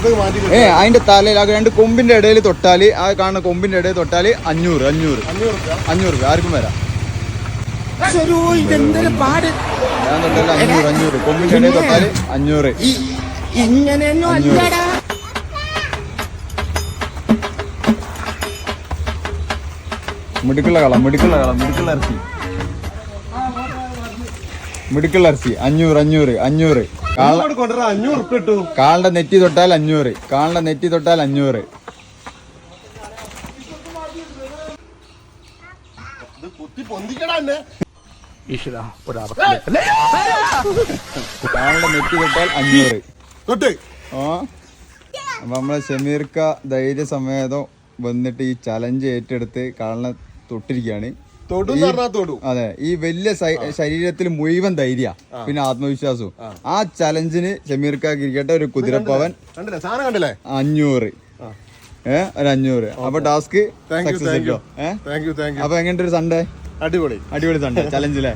അതിന്റെ തലയിൽ ആ 2 കൊമ്പിന്റെ ഇടയിൽ തൊട്ടാല്, ആ കാണുന്ന കൊമ്പിന്റെ ഇടയിൽ തൊട്ടാല് 500 ആർക്കും വരാം. ഞാൻ തൊട്ടാല് 500 കൊമ്പിന്റെ ഇടയിൽ തൊട്ടാല് 500. മിടുക്കുള്ള ഇറച്ചി 500. കാലിന്റെ നെറ്റി തൊട്ടാൽ 500. കാലിന്റെ നെറ്റി തൊട്ടാൽ 500. അപ്പൊ നമ്മളെ ഷമീർക്ക ധൈര്യസമേതം വന്നിട്ട് ഈ ചലഞ്ച് ഏറ്റെടുത്ത് കാലിനെ തൊട്ടിരിക്കുകയാണ്. അതെ, ഈ വലിയ ശരീരത്തിൽ മുഴുവൻ ധൈര്യ പിന്നെ ആത്മവിശ്വാസവും. ആ ചലഞ്ചിന് ഷമീർക്കാക്ക് ഇരിക്കട്ടെ ഒരു കുതിരപ്പവൻ 500. ഒരു 500. അപ്പൊ ടാസ്ക് സക്സസ്. അപ്പൊ എങ്ങനത്തെ ഒരു സൺഡേ? അടിപൊളി സൺഡേ ചലഞ്ചിലെ